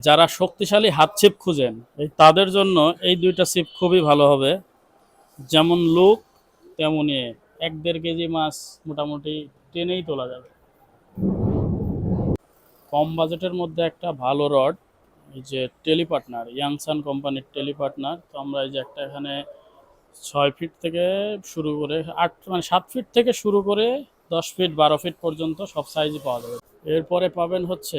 যারা শক্তিশালী হাত ছিপ খুঁজেন তাদের জন্য এই দুইটা ছিপ খুবই ভালো হবে। যেমন লুক তেমনি ১-১.৫ কেজি মাছ মোটামুটি টেনেই তোলা যাবে। কম বাজেটের মধ্যে একটা ভালো রড, এই যে টেলিপার্টনার, ইয়াংসান কোম্পানির টেলিপার্টনার। তো আমরা এই যে একটা এখানে ৬ ফিট থেকে শুরু করে ৭ ফিট থেকে শুরু করে ১০ ফিট ১২ ফিট পর্যন্ত সব সাইজই পাওয়া যাবে। এরপরে পাবেন হচ্ছে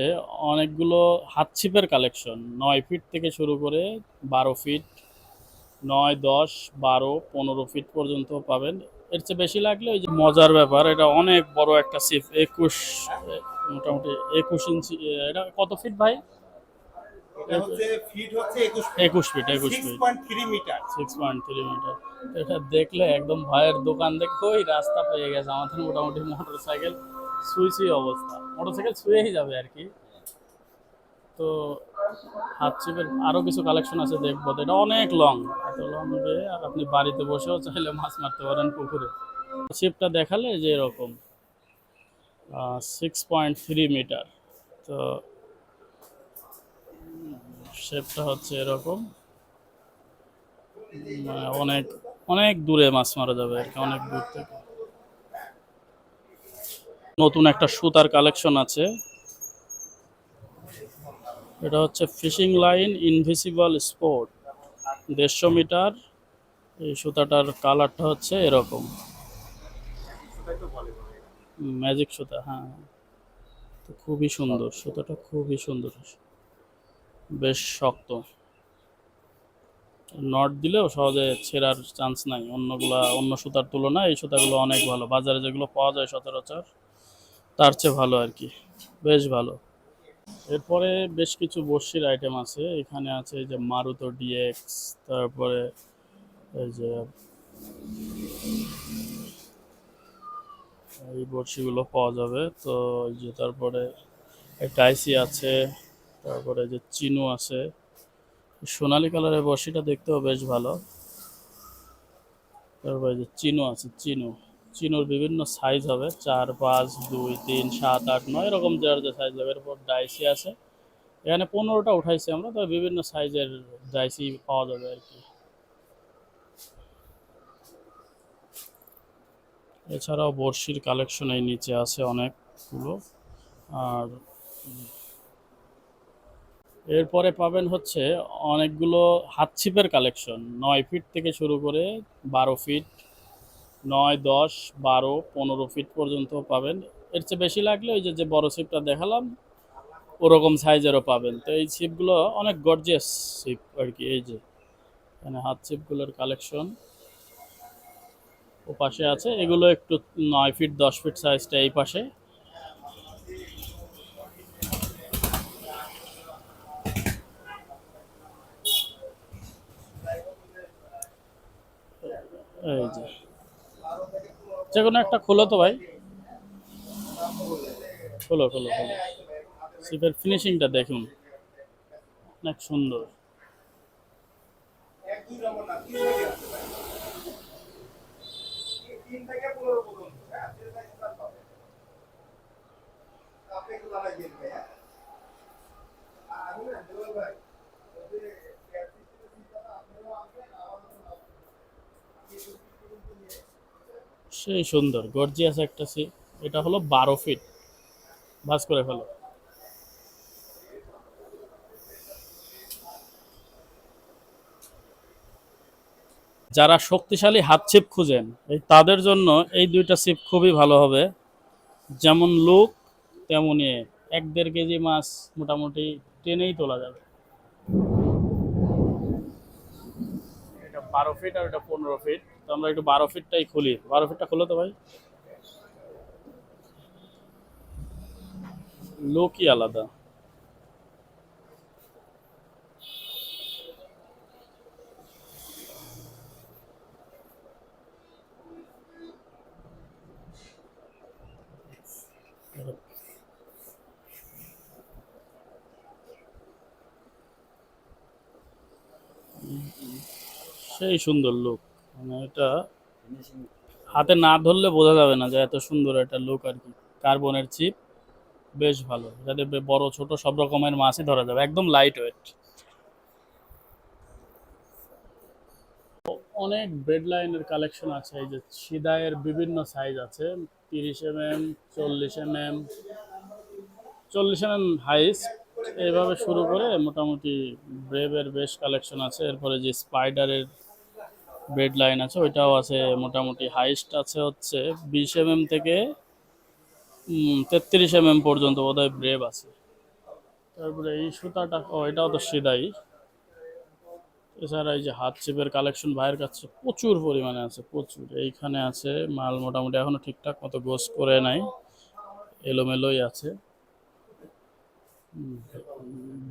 অনেকগুলো হাত ছিপের কালেকশন, ৯ ফিট থেকে শুরু করে ১২ ফিট, ৯, ১০, ১২, ১৫ ফিট পর্যন্ত পাবেন। এর চেয়ে বেশি লাগলে ওই যে মজার ব্যাপার, এটা অনেক বড় একটা ছিপ, ২১, মোটামুটি ২১ ইঞ্চি। এটা কত ফিট ভাই? এটা হচ্ছে ফিট হচ্ছে ২১ ফিট, ২১ ফিট, 6.3 মিটার। 6.3 মিটার। এটা দেখলে একদম ভয়ের দোকান দেখো, ওই রাস্তা পেয়ে গেছে আমাদের। মোটামুটি মোটরসাইকেল ছুঁই ছুঁই অবস্থা, মোটরসাইকেল ছুঁয়েই যাবে আর কি। তো হাত ছিপের আরো কিছু কালেকশন আছে, দেখবো। তো এটা অনেক লং, এত লং যে আপনি বাড়িতে বসেও চাইলে মাছ মারতে পারেন পুকুরে। ছিপটা দেখালে যে এরকম 6.3 মিটার। তো শেপটা হচ্ছে এরকম, মানে অনেক অনেক দূরে মাছ মারা যাবে আর কি, অনেক দূর থেকে। নতুন একটা সুতার কালেকশন আছে, এটা হচ্ছে fishing line invisible sport, ১৫০ metre. এই সুতাটার কালারটা হচ্ছে এরকম, ম্যাজিক সুতা। হ্যাঁ, তো খুবই সুন্দর সুতাটা, খুবই সুন্দর, বেশ শক্ত। নট দিলেও সহজে ছেঁড়ার চান্স নাই, অন্য সুতার তুলনায় এই সুতাগুলো অনেক ভালো। বাজারে যেগুলো পাওয়া যায় সচরাচর তার চেয়ে ভালো আর কি, বেশ ভালো। এরপরে বেশ কিছু বড়শির আইটেম আছে এখানে। আছে এই যে মারুতো ডিএক্স, তারপরে এই যে এই বড়শিগুলো পাওয়া যাবে। তো এই যে তারপরে একটা আইসি আছে, তারপরে যে চিনু আছে, সোনালী কালারের বড়শিটা দেখতেও বেশ ভালো। তারপরে যে চিনু আছে, চিনুর বিভিন্ন সাইজ হবে, ৪, ৫, ২, ৩, ৭, ৮, ৯ এরকম যার যে সাইজ হবে। এরপর ডাইসি আছে, এখানে ১৫টা উঠাইছি আমরা, তবে বিভিন্ন সাইজের ডাইসি পাওয়া যাবে আর কি। এছাড়াও বড়শির কালেকশন এই নিচে আছে অনেকগুলো। আর এরপরে পাবেন হচ্ছে অনেকগুলো হাত ছিপের কালেকশন, ৯ ফিট থেকে শুরু করে ১২ ফিট, ৯, ১০, ১২, ১৫ ফিট পর্যন্ত পাবেন। এর চেয়ে বেশি লাগলে ওই যে বড় ছিপটা দেখালাম ওরকম সাইজেরও পাবেন। তো এই ছিপগুলো অনেক গর্জিয়াস ছিপ আর কি। এই যে এখানে হাত ছিপগুলোর কালেকশন ও পাশে আছে, এগুলো একটু ৯ ফিট ১০ ফিট সাইজটা এই পাশে। এই যে যে কোনো একটা খোলো তো ভাই, খোলো খোলো খোলো। ছিপের ফিনিশিংটা দেখুন, অনেক সুন্দর। সেই সুন্দর গর্জিয়াস একটা ছিপ। এটা হলো ১২ ফিট, ভাঁজ করে ফেলো। যারা শক্তিশালী হাত ছিপ খুঁজেন তাদের জন্য এই দুইটা ছিপ খুবই ভালো হবে। যেমন লুক তেমনি ১-১.৫ কেজি মাছ মোটামুটি টেনেই তোলা যাবে। এটা ১২ ফিট আর এটা ১৫ ফিট। তো আমরা একটু ১২ ফিটটাই খুলি, ১২ ফিটটা খুলো তো ভাই। লুকই আলাদা। সেই সুন্দর লুক, মানে এটা হাতে না ধরলে বোঝা যাবে না যে এত সুন্দর একটা লুক আর কি। কার্বনের চিপ, বেশ ভালো, এটাতে বড় ছোট সব রকমের মাছই ধরা যাবে, একদম লাইট ওয়েট। অনেক ব্রেড লাইনের কালেকশন আছে, এই যে সিদায়ের বিভিন্ন সাইজ আছে, 30 mm, 40 mm, 40 mm হাইস্ট, এইভাবে শুরু করে মোটামুটি ব্রেভের বেশ কালেকশন আছে। এরপরে যে স্পাইডারের ব্রেড লাইন আছে ওইটাও আছে, মোটামুটি হাইস্ট আছে হচ্ছে 20 mm থেকে 33 mm পর্যন্ত বোধহয় ব্রেভ আছে। তারপরে এই সুতাটা, ও এটাও তো সিদাই। এছাড়া এই যে হাত চিপের কালেকশন ভাইয়ের কাছে প্রচুর পরিমাণে আছে, প্রচুর। এইখানে আছে মাল, মোটামুটি এখনো ঠিকঠাক মতো গোছ করে নাই, এলোমেলোই আছে।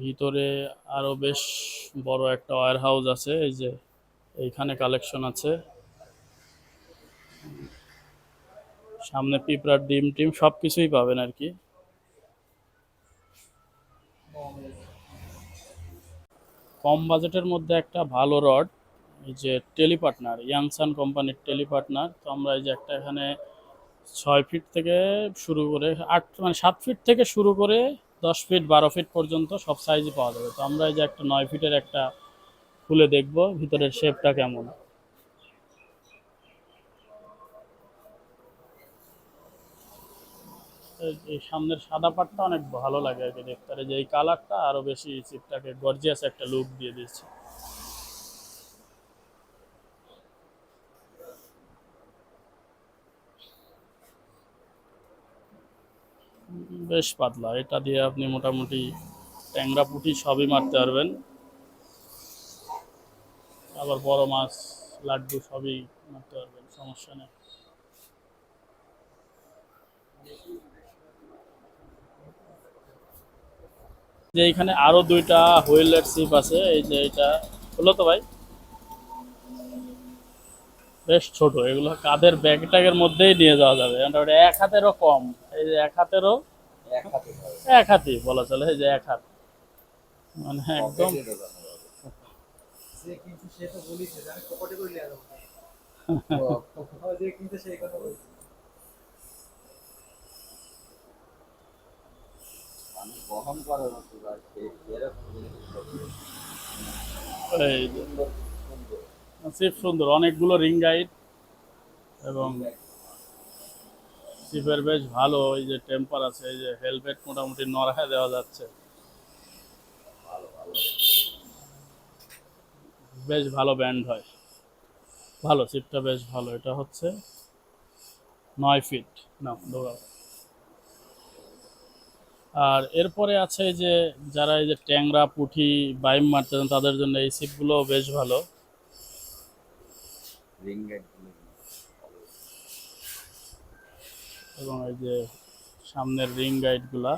ভিতরে আরো বেশ বড় একটা ওয়্যার হাউস আছে, এই যে এইখানে কালেকশন আছে। সামনে পিঁপড়ার ডিম টিম সবকিছুই পাবেন আর কি। কম বাজেটের মধ্যে একটা ভালো রড, এই যে টেলিপার্টনার, ইয়াংসান কোম্পানির টেলিপার্টনার। তো আমরা এই যে একটা এখানে 6 ফিট থেকে শুরু করে 7 ফিট থেকে শুরু করে 10 ফিট 12 ফিট পর্যন্ত সব সাইজই পাওয়া যাবে। তো আমরা এই যে একটা 9 ফিটের একটা খুলে দেখব ভিতরের শেপটা কেমন। এই সামনের সাদা পাটটা অনেক ভালো লাগে আর কি দেখতে, আর এই যে এই কালারটা আরো বেশি চিপটাকে গর্জিয়াস একটা লুক দিয়ে দিচ্ছে। বেশ পাতলা, এটা দিয়ে আপনি মোটামুটি ট্যাংরা পুঁটি সবই মারতে পারবেন, আবার বড় মাছ লাড্ডু সবই মারতে পারবেন, সমস্যা নেই। যে এখানে আরো দুইটা হুইলের সিপ আছে, এই যে এটা হলো তো ভাই, বেশ ছোট, এগুলো কাঁধের ব্যাগ ট্যাগের মধ্যেই নিয়ে যাওয়া যাবে, মোটামুটি এক হাতেরও কম। এই যে এক হাতেরও, এক হাতই বলা চলে, এই যে এক হাত, মানে একদম। যে কিন্তু সে তো বলিছে যে আমি পকেটে করে নিয়ে যাবো। যে কিন্তু সেই কথা বলছে। আমি বহন করার মতো এরকম এই যে সিপ সুন্দর, অনেকগুলো রিং গাইড এবং সিপের বেশ ভালো এই যে টেম্পার আছে, এই যে হেলমেট মোটামুটি নড়ায় দেওয়া যাচ্ছে, বেশ ভালো ব্যান্ড হয়, ভালো সিপটা বেশ ভালো। এটা হচ্ছে 9 ফিট, না দৌড়াও। আর এরপরে আছে এই যে যারা এই যে ট্যাংরা পুঁটি বাইম মারতে চান তাদের জন্য এই সিপগুলো বেশ ভালো। এবং এই যে সামনের রিং গাইডগুলা,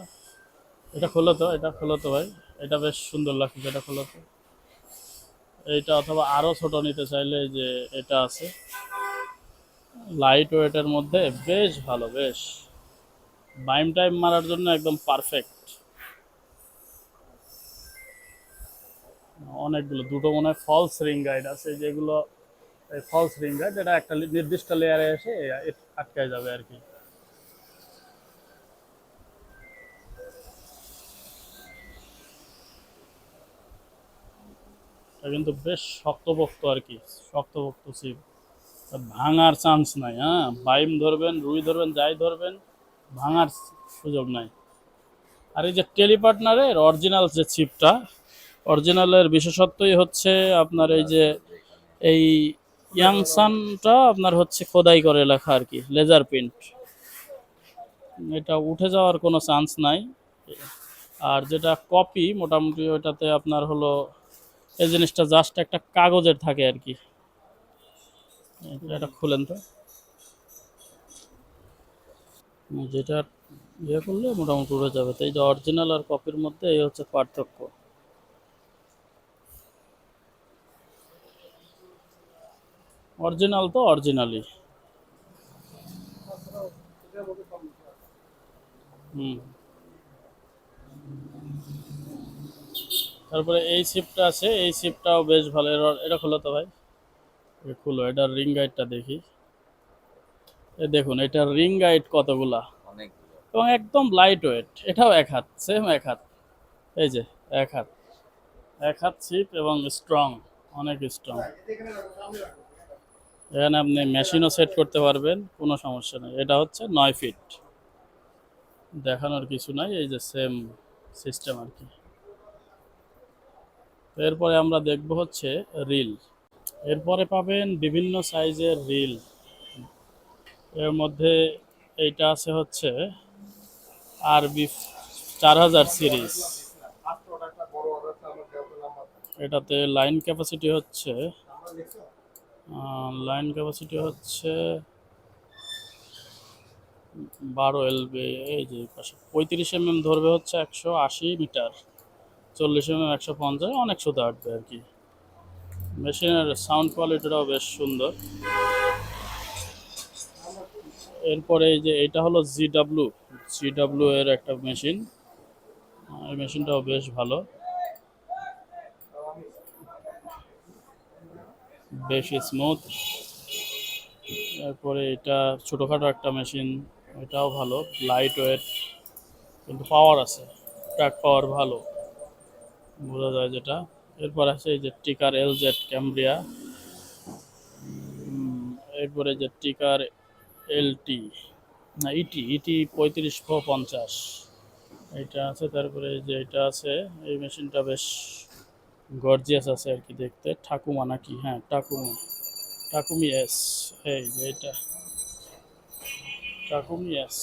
এটা খোলো তো, এটা খোলো তো ভাই, এটা বেশ সুন্দর লাগছে, এটা খোলো তো। এইটা অথবা আরো ছোট নিতে চাইলে এই যে এটা আছে, লাইট ওয়েটের মধ্যে বেশ ভালো, বেশ বাইম টাইম মারার জন্য একদম পারফেক্ট। অনেকগুলো, দুটো মনে হয় ফলস রিং গাইড আছে, যেগুলো এই ফলস রিং গাইড, এটা একটা নির্দিষ্ট লেয়ারে এসে আটকায় যাবে আর কি। এটা কিন্তু বেশ শক্তপোক্ত আর কি, শক্তপোক্ত ছিপ, ভাঙার চান্স নাই। হ্যাঁ, বাইম ধরবেন, রুই ধরবেন, যাই ধরবেন, ভাঙার সুযোগ নাই। আর এই যে টেলিপার্টনারের অরিজিনাল যে ছিপটা, অরিজিনালের বিশেষত্বই হচ্ছে আপনার এই যে এই ইয়াংসানটা আপনার হচ্ছে খোদাই করে লেখা আর কি, লেজার প্রিন্ট, এটা উঠে যাওয়ার কোনো চান্স নাই। আর যেটা কপি মোটামুটি ওইটাতে আপনার হলো এই জিনিসটা জাস্ট একটা কাগজের থাকে আর কি। এটা খুলেন তো, যেটা ইয়ে করলে মোটামুটি উড়ে যাবে। তো এই যে অরিজিনাল আর কপির মধ্যে এই হচ্ছে পার্থক্য। অরিজিনাল তো অরিজিনালই। হুম। তারপরে এই শিপটা আছে, এই শিপটাও বেশ ভালো, এটা খুলো তো ভাই, এটা খুলো, এটার রিং গাইডটা দেখি। এ দেখুন এটার রিং গাইড কতগুলা, অনেকগুলো। এবং একদম লাইট ওয়েট। এটাও এক হাত, সেম এক হাত। এই যে এক হাত, এক হাত ছিপ এবং স্ট্রং, অনেক স্ট্রং। এখানে আপনি মেশিনও সেট করতে পারবেন, কোনো সমস্যা নেই। এটা হচ্ছে 9 ফিট, দেখানোর কিছু নাই, এই যে সেম সিস্টেম আর কি। এরপরে আমরা দেখব হচ্ছে রিল। এরপরে পাবেন বিভিন্ন সাইজের রিল। এর মধ্যে এইটা আছে হচ্ছে আরবি 4000 সিরিজ। এটাতে লাইন ক্যাপাসিটি হচ্ছে 12 LB। এই যে পাশে 35 mm ধরবে হচ্ছে 180 মিটার, 40 mm 150, অনেক সুতা আটবে আর কি। মেশিনের সাউন্ড কোয়ালিটিটাও বেশ সুন্দর। এরপরে এই যে এটা হলো জিডাব্লিউ এর একটা মেশিন। এই মেশিনটাও বেশ ভালো, বেশ স্মুথ। এরপরে এটা ছোটোখাটো একটা মেশিন, এটাও ভালো, লাইট ওয়েট কিন্তু পাওয়ার আছে, ট্র্যাক পাওয়ার ভালো, বোঝা যায় যেটা। এরপর আছে এই যে টিকার LZ ক্যামব্রিয়া। এরপরে যে টিকার LT, না ইটি 3550, এটা আছে। তারপরে এই যে এটা আছে, এই মেশিনটা বেশ গর্জিয়াস আছে আর কি দেখতে। ঠাকুমা নাকি, হ্যাঁ টাকুমি এস। এই যে এটা টাকুমি এস,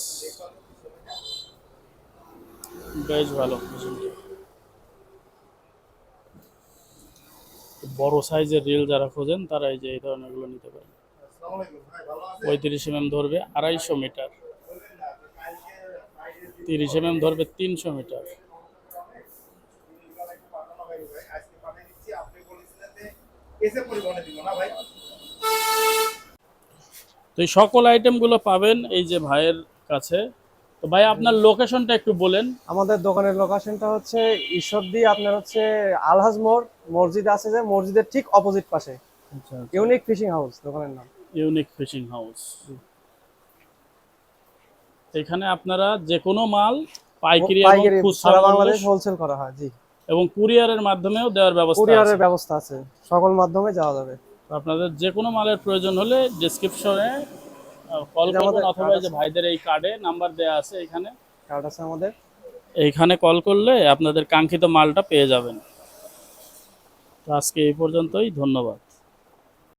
বেশ ভালো মেশিনটা। বড় সাইজের রিল যারা খোঁজেন তারা এই যে এই ধরনের গুলো নিতে পারেন। 35 mm ধরবে 250 মিটার, 30 mm ধরবে 300 মিটার। তো এই সকল আইটেমগুলো পাবেন এই যে ভাইয়ের কাছে। তো ভাই আপনার লোকেশনটা একটু বলেন। আমাদের দোকানের লোকেশনটা হচ্ছে ঈশ্বরদী, আপনার হচ্ছে আলহাজ মোড়, মসজিদ আছে যে মসজিদের ঠিক অপোজিট পাশে। আচ্ছা, ইউনিক ফিশিং হাউস দোকানের নাম। Unique fishing house. এখানে আপনারা যে কোনো মাল পাইকারি এবং খুচরা সারা মূল্যে বাংলাদেশ হোলসেল করা হয়। জি, এবং কুরিয়ারের মাধ্যমেও দেওয়ার ব্যবস্থা আছে। কুরিয়ারের ব্যবস্থা আছে, সকল মাধ্যমে যাওয়া যাবে। আপনাদের যে কোনো মালের প্রয়োজন হলে ডেসক্রিপশনে কল এই যে করবেন, আমাদের অথবা কার্ড এই যে আছে। ভাইদের এই কার্ডে নাম্বার দেওয়া আছে, এখানে কার্ড আছে আমাদের। এইখানে কল করলে আপনাদের কাঙ্ক্ষিত মালটা পেয়ে যাবেন। তো আজকে এই পর্যন্তই, ধন্যবাদ।